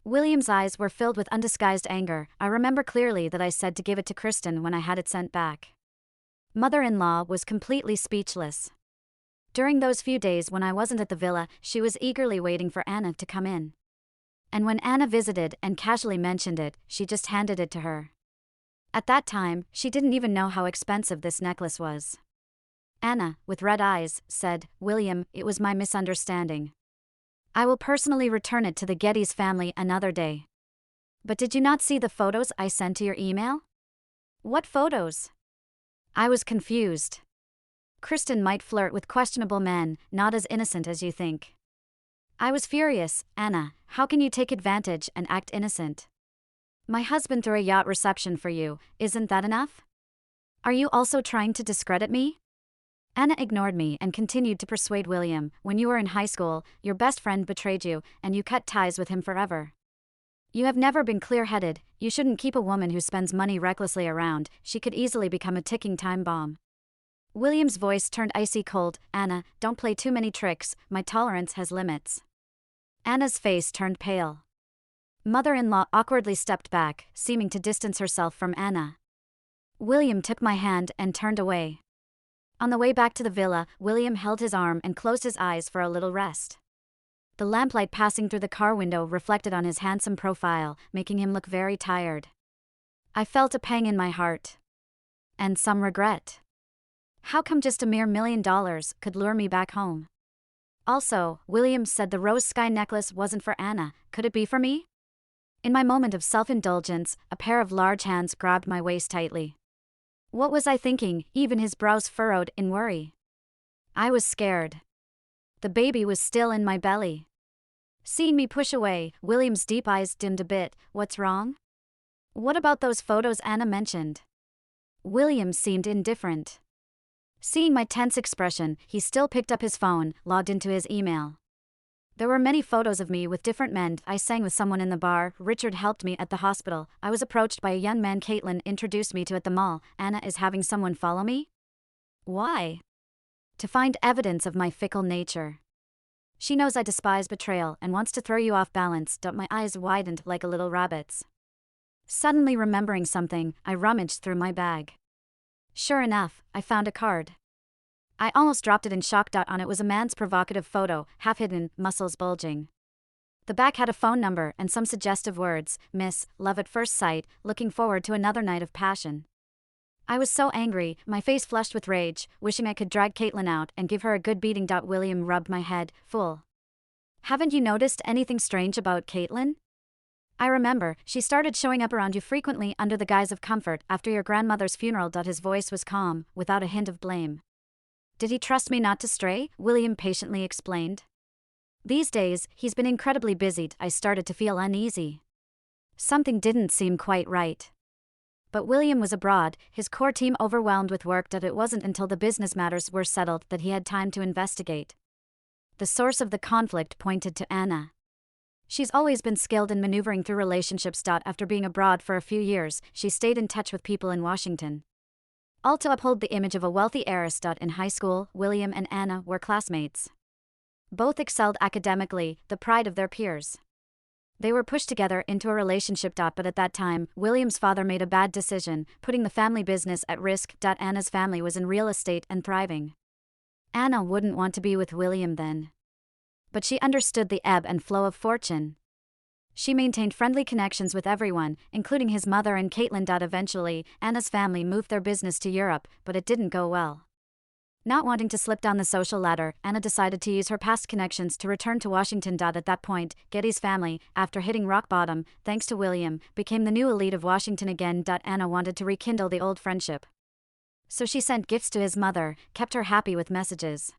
William's eyes were filled with undisguised anger. I remember clearly that I said to give it to Kristen when I had it sent back. Mother-in-law was completely speechless. During those few days when I wasn't at the villa, she was eagerly waiting for Anna to come in. And when Anna visited and casually mentioned it, she just handed it to her. At that time, she didn't even know how expensive this necklace was. Anna, with red eyes, said, "William, it was my misunderstanding. I will personally return it to the Geddes family another day." "But did you not see the photos I sent to your email?" "What photos?" I was confused. Kristen might flirt with questionable men, not as innocent as you think. I was furious. "Anna, how can you take advantage and act innocent? My husband threw a yacht reception for you, isn't that enough? Are you also trying to discredit me?" Anna ignored me and continued to persuade William, "When you were in high school, your best friend betrayed you, and you cut ties with him forever. You have never been clear-headed. You shouldn't keep a woman who spends money recklessly around. She could easily become a ticking time bomb." William's voice turned icy cold. "Anna, don't play too many tricks. My tolerance has limits." Anna's face turned pale. Mother-in-law awkwardly stepped back, seeming to distance herself from Anna. William took my hand and turned away. On the way back to the villa, William held his arm and closed his eyes for a little rest. The lamplight passing through the car window reflected on his handsome profile, making him look very tired. I felt a pang in my heart. And some regret. How come just a mere $1 million could lure me back home? Also, William said the rose sky necklace wasn't for Anna. Could it be for me? In my moment of self-indulgence, a pair of large hands grabbed my waist tightly. What was I thinking? Even his brows furrowed in worry. I was scared. The baby was still in my belly. Seeing me push away, William's deep eyes dimmed a bit. "What's wrong?" "What about those photos Anna mentioned?" William seemed indifferent. Seeing my tense expression, he still picked up his phone, logged into his email. There were many photos of me with different men. I sang with someone in the bar. Richard helped me at the hospital. I was approached by a young man Caitlin introduced me to at the mall. Anna is having someone follow me? Why? To find evidence of my fickle nature. She knows I despise betrayal and wants to throw you off balance. My eyes widened like a little rabbit's. Suddenly remembering something, I rummaged through my bag. Sure enough, I found a card. I almost dropped it in shock. On it was a man's provocative photo, half hidden, muscles bulging. The back had a phone number and some suggestive words: "Miss, love at first sight, looking forward to another night of passion." I was so angry, my face flushed with rage, wishing I could drag Caitlin out and give her a good beating. William rubbed my head. "Fool. Haven't you noticed anything strange about Caitlin? I remember, she started showing up around you frequently under the guise of comfort after your grandmother's funeral." His voice was calm, without a hint of blame. "Did he trust me not to stray?" William patiently explained. "These days, he's been incredibly busy." I started to feel uneasy. Something didn't seem quite right. But William was abroad, his core team overwhelmed with work. It wasn't until the business matters were settled that he had time to investigate. The source of the conflict pointed to Anna. She's always been skilled in maneuvering through relationships. After being abroad for a few years, she stayed in touch with people in Washington. All to uphold the image of a wealthy heiress. In high school, William and Anna were classmates. Both excelled academically, the pride of their peers. They were pushed together into a relationship. But at that time, William's father made a bad decision, putting the family business at risk. Anna's family was in real estate and thriving. Anna wouldn't want to be with William then. But she understood the ebb and flow of fortune. She maintained friendly connections with everyone, including his mother and Caitlin. Eventually, Anna's family moved their business to Europe, but it didn't go well. Not wanting to slip down the social ladder, Anna decided to use her past connections to return to Washington. At that point, Geddes family, after hitting rock bottom, thanks to William, became the new elite of Washington again. Anna wanted to rekindle the old friendship. So she sent gifts to his mother, kept her happy with messages.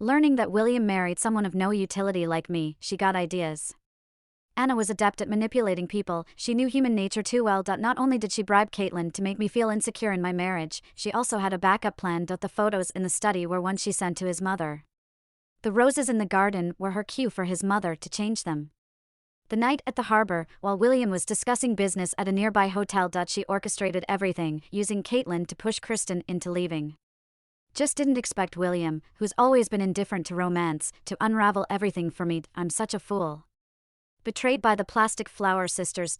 Learning that William married someone of no utility like me, she got ideas. Anna was adept at manipulating people. She knew human nature too well. Not only did she bribe Caitlin to make me feel insecure in my marriage, she also had a backup plan. The photos in the study were ones she sent to his mother. The roses in the garden were her cue for his mother to change them. The night at the harbor, while William was discussing business at a nearby hotel, she orchestrated everything, using Caitlin to push Kristen into leaving. Just didn't expect William, who's always been indifferent to romance, to unravel everything for me. I'm such a fool. Betrayed by the plastic flower sisters.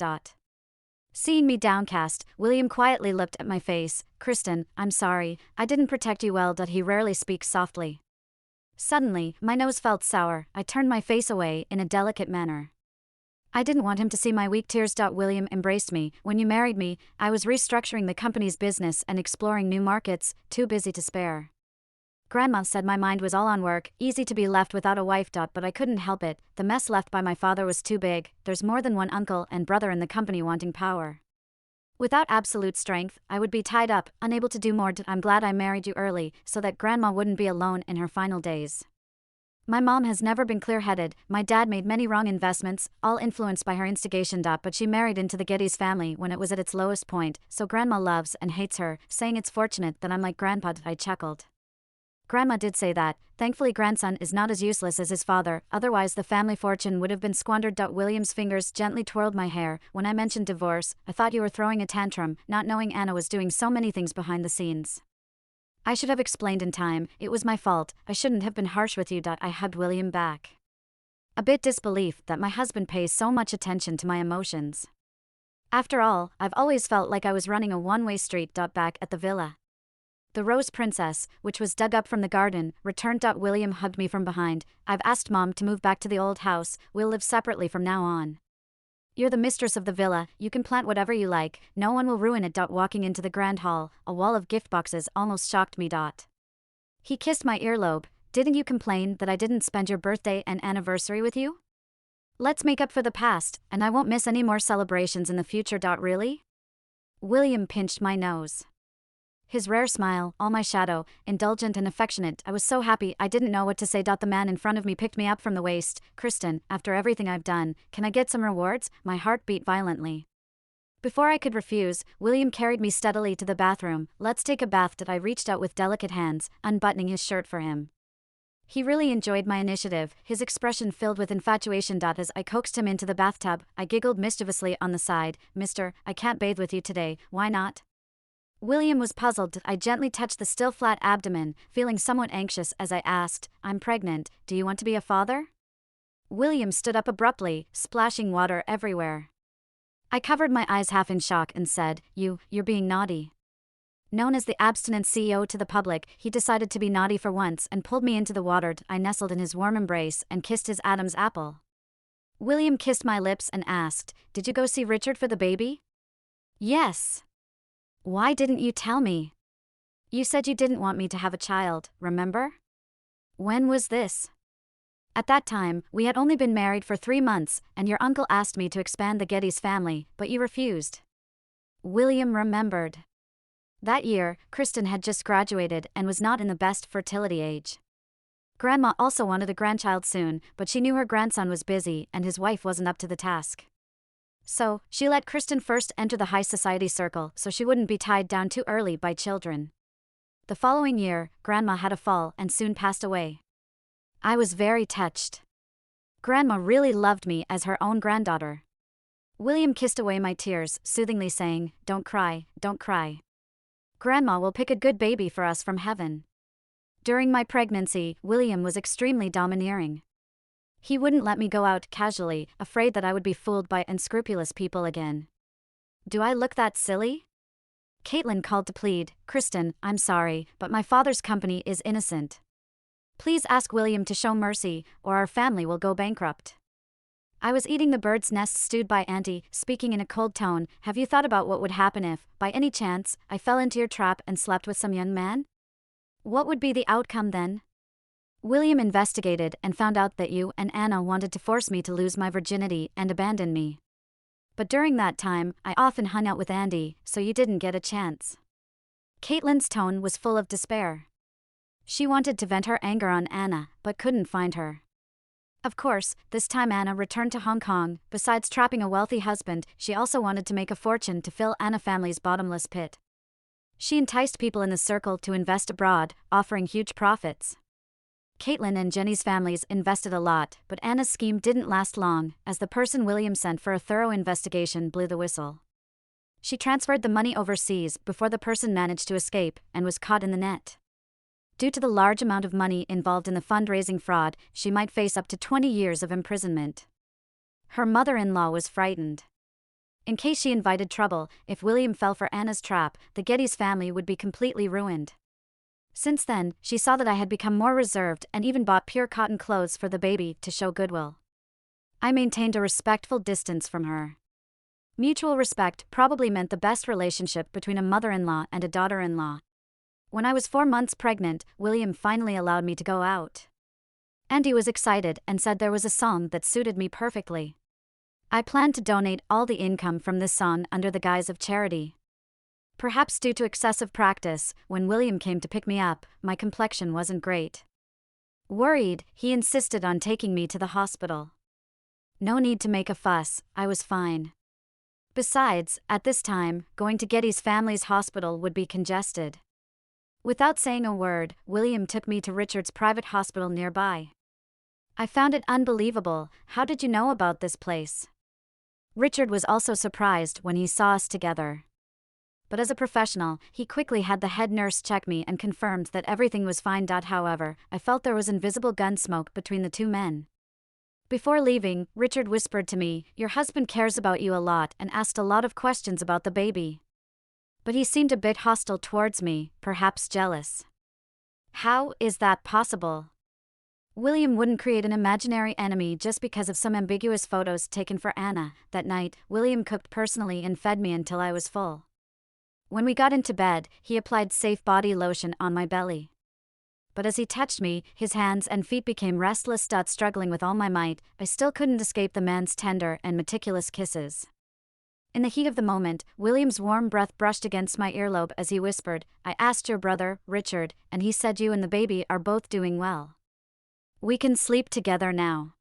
Seeing me downcast, William quietly looked at my face. Kristen, I'm sorry, I didn't protect you well. He rarely speaks softly. Suddenly, my nose felt sour. I turned my face away in a delicate manner. I didn't want him to see my weak tears. William embraced me. When you married me, I was restructuring the company's business and exploring new markets, too busy to spare. Grandma said my mind was all on work, easy to be left without a wife. But I couldn't help it, the mess left by my father was too big. There's more than one uncle and brother in the company wanting power. Without absolute strength, I would be tied up, unable to do more. I'm glad I married you early, so that Grandma wouldn't be alone in her final days. My mom has never been clear-headed. My dad made many wrong investments, all influenced by her instigation. But she married into the Geddes family when it was at its lowest point, so Grandma loves and hates her, saying it's fortunate that I'm like Grandpa. I chuckled. Grandma did say that. Thankfully, grandson is not as useless as his father, otherwise the family fortune would have been squandered. William's fingers gently twirled my hair. When I mentioned divorce, I thought you were throwing a tantrum, not knowing Anna was doing so many things behind the scenes. I should have explained in time. It was my fault. I shouldn't have been harsh with you. I hugged William back. A bit disbelief that my husband pays so much attention to my emotions. After all, I've always felt like I was running a one-way street. Back at the villa, the Rose Princess, which was dug up from the garden, returned. William hugged me from behind. I've asked Mom to move back to the old house. We'll live separately from now on. You're the mistress of the villa, you can plant whatever you like, no one will ruin it. Walking into the grand hall, a wall of gift boxes almost shocked me. He kissed my earlobe. Didn't you complain that I didn't spend your birthday and anniversary with you? Let's make up for the past, and I won't miss any more celebrations in the future. Really? William pinched my nose. His rare smile, all my shadow, indulgent and affectionate. I was so happy I didn't know what to say. The man in front of me picked me up from the waist. Kristen, after everything I've done, can I get some rewards? My heart beat violently. Before I could refuse, William carried me steadily to the bathroom. Let's take a bath. I reached out with delicate hands, unbuttoning his shirt for him. He really enjoyed my initiative, his expression filled with infatuation. As I coaxed him into the bathtub, I giggled mischievously on the side. Mister, I can't bathe with you today, why not? William was puzzled. I gently touched the still flat abdomen, feeling somewhat anxious as I asked, I'm pregnant, do you want to be a father? William stood up abruptly, splashing water everywhere. I covered my eyes half in shock and said, You're being naughty. Known as the abstinent CEO to the public, he decided to be naughty for once and pulled me into the water. I nestled in his warm embrace and kissed his Adam's apple. William kissed my lips and asked, Did you go see Richard for the baby? Yes. Why didn't you tell me? You said you didn't want me to have a child, remember? When was this? At that time, we had only been married for 3 months, and your uncle asked me to expand the Geddes family, but you refused. William remembered. That year, Kristen had just graduated and was not in the best fertility age. Grandma also wanted a grandchild soon, but she knew her grandson was busy and his wife wasn't up to the task. So, she let Kristen first enter the high society circle so she wouldn't be tied down too early by children. The following year, Grandma had a fall and soon passed away. I was very touched. Grandma really loved me as her own granddaughter. William kissed away my tears, soothingly saying, Don't cry, don't cry. Grandma will pick a good baby for us from heaven. During my pregnancy, William was extremely domineering. He wouldn't let me go out casually, afraid that I would be fooled by unscrupulous people again. Do I look that silly? Caitlin called to plead, Kristen, I'm sorry, but my father's company is innocent. Please ask William to show mercy, or our family will go bankrupt. I was eating the bird's nest stewed by Auntie, speaking in a cold tone. Have you thought about what would happen if, by any chance, I fell into your trap and slept with some young man? What would be the outcome then? William investigated and found out that you and Anna wanted to force me to lose my virginity and abandon me. But during that time, I often hung out with Andy, so you didn't get a chance. Caitlin's tone was full of despair. She wanted to vent her anger on Anna, but couldn't find her. Of course, this time Anna returned to Hong Kong. Besides trapping a wealthy husband, she also wanted to make a fortune to fill Anna family's bottomless pit. She enticed people in the circle to invest abroad, offering huge profits. Caitlin and Jenny's families invested a lot, but Anna's scheme didn't last long, as the person William sent for a thorough investigation blew the whistle. She transferred the money overseas before the person managed to escape, and was caught in the net. Due to the large amount of money involved in the fundraising fraud, she might face up to 20 years of imprisonment. Her mother-in-law was frightened. In case she invited trouble, if William fell for Anna's trap, the Geddes family would be completely ruined. Since then, she saw that I had become more reserved and even bought pure cotton clothes for the baby to show goodwill. I maintained a respectful distance from her. Mutual respect probably meant the best relationship between a mother-in-law and a daughter-in-law. When I was 4 months pregnant, William finally allowed me to go out. Andy was excited and said there was a song that suited me perfectly. I planned to donate all the income from this song under the guise of charity. Perhaps due to excessive practice, when William came to pick me up, my complexion wasn't great. Worried, he insisted on taking me to the hospital. No need to make a fuss, I was fine. Besides, at this time, going to Geddes family's hospital would be congested. Without saying a word, William took me to Richard's private hospital nearby. I found it unbelievable. How did you know about this place? Richard was also surprised when he saw us together. But as a professional, he quickly had the head nurse check me and confirmed that everything was fine. However, I felt there was invisible gun smoke between the two men. Before leaving, Richard whispered to me, "Your husband cares about you a lot and asked a lot of questions about the baby." But he seemed a bit hostile towards me, perhaps jealous. How is that possible? William wouldn't create an imaginary enemy just because of some ambiguous photos taken for Anna. That night, William cooked personally and fed me until I was full. When we got into bed, he applied safe body lotion on my belly. But as he touched me, his hands and feet became restless. Struggling with all my might, I still couldn't escape the man's tender and meticulous kisses. In the heat of the moment, William's warm breath brushed against my earlobe as he whispered, "I asked your brother, Richard, and he said you and the baby are both doing well. We can sleep together now."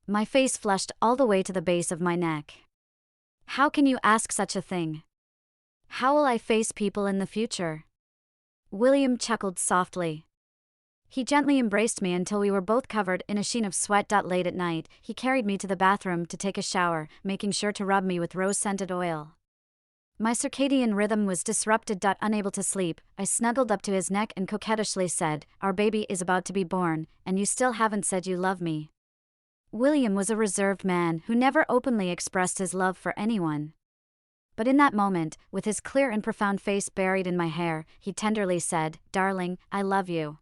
My face flushed all the way to the base of my neck. How can you ask such a thing? How will I face people in the future? William chuckled softly. He gently embraced me until we were both covered in a sheen of sweat. Late at night, he carried me to the bathroom to take a shower, making sure to rub me with rose-scented oil. My circadian rhythm was disrupted. Unable to sleep, I snuggled up to his neck and coquettishly said, "Our baby is about to be born, and you still haven't said you love me." William was a reserved man who never openly expressed his love for anyone. But in that moment, with his clear and profound face buried in my hair, he tenderly said, "Darling, I love you."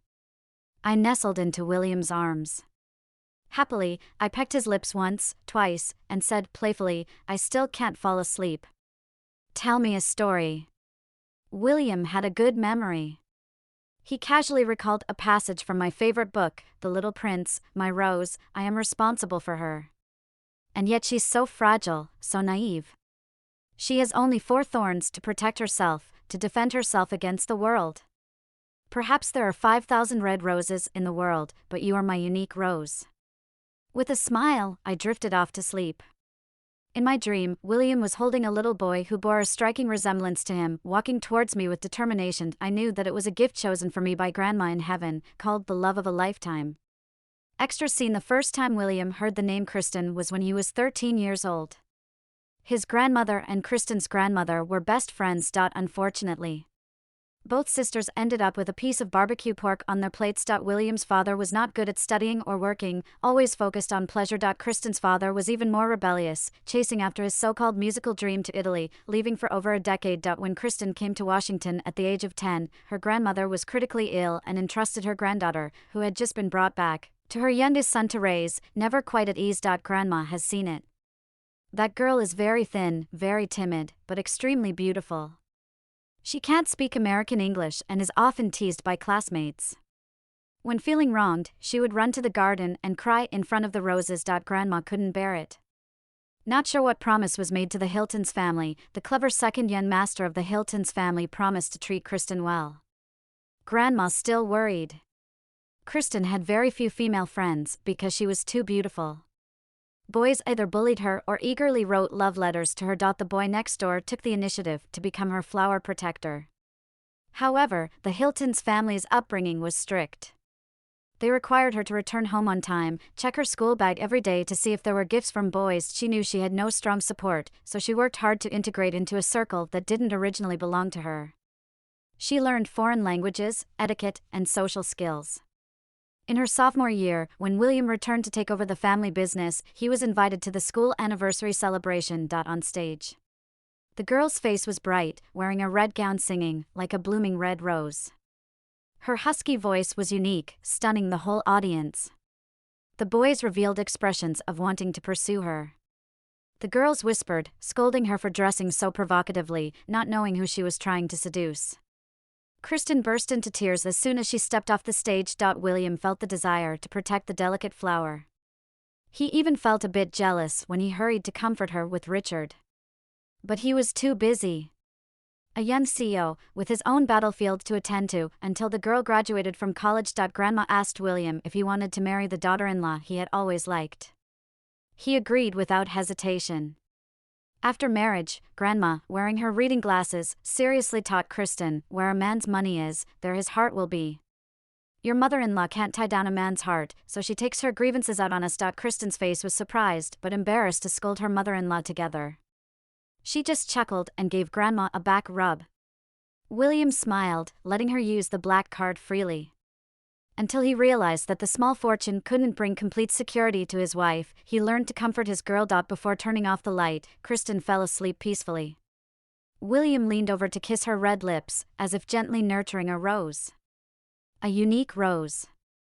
I nestled into William's arms. Happily, I pecked his lips once, twice, and said playfully, "I still can't fall asleep. Tell me a story." William had a good memory. He casually recalled a passage from my favorite book, The Little Prince, "My Rose, I am responsible for her. And yet she's so fragile, so naive. She has only 4 thorns to protect herself, to defend herself against the world. Perhaps there are 5,000 red roses in the world, but you are my unique rose." With a smile, I drifted off to sleep. In my dream, William was holding a little boy who bore a striking resemblance to him, walking towards me with determination. I knew that it was a gift chosen for me by Grandma in heaven, called the love of a lifetime. Extra scene: the first time William heard the name Kristen was when he was 13 years old. His grandmother and Kristen's grandmother were best friends. Unfortunately, both sisters ended up with a piece of barbecue pork on their plates. William's father was not good at studying or working, always focused on pleasure. Kristen's father was even more rebellious, chasing after his so-called musical dream to Italy, leaving for over a decade. When Kristen came to Washington at the age of 10, her grandmother was critically ill and entrusted her granddaughter, who had just been brought back, to her youngest son to raise, never quite at ease. Grandma has seen it. That girl is very thin, very timid, but extremely beautiful. She can't speak American English and is often teased by classmates. When feeling wronged, she would run to the garden and cry in front of the roses. Grandma couldn't bear it. Not sure what promise was made to the Hiltons family, the clever second young master of the Hiltons family promised to treat Kristen well. Grandma still worried. Kristen had very few female friends because she was too beautiful. Boys either bullied her or eagerly wrote love letters to her. The boy next door took the initiative to become her flower protector. However, the Hiltons family's upbringing was strict. They required her to return home on time, check her school bag every day to see if there were gifts from boys. She knew she had no strong support, so she worked hard to integrate into a circle that didn't originally belong to her. She learned foreign languages, etiquette, and social skills. In her sophomore year, when William returned to take over the family business, he was invited to the school anniversary celebration. On stage, the girl's face was bright, wearing a red gown, singing like a blooming red rose. Her husky voice was unique, stunning the whole audience. The boys revealed expressions of wanting to pursue her. The girls whispered, scolding her for dressing so provocatively, not knowing who she was trying to seduce. Kristen burst into tears as soon as she stepped off the stage. William felt the desire to protect the delicate flower. He even felt a bit jealous when he hurried to comfort her with Richard. But he was too busy. A young CEO, with his own battlefield to attend to, until the girl graduated from college. Grandma asked William if he wanted to marry the daughter-in-law he had always liked. He agreed without hesitation. After marriage, Grandma, wearing her reading glasses, seriously taught Kristen, "Where a man's money is, there his heart will be. Your mother-in-law can't tie down a man's heart, so she takes her grievances out on us." Kristen's face was surprised but embarrassed to scold her mother-in-law together. She just chuckled and gave Grandma a back rub. William smiled, letting her use the black card freely. Until he realized that the small fortune couldn't bring complete security to his wife, he learned to comfort his girl. Before turning off the light, Kristen fell asleep peacefully. William leaned over to kiss her red lips, as if gently nurturing a rose. A unique rose.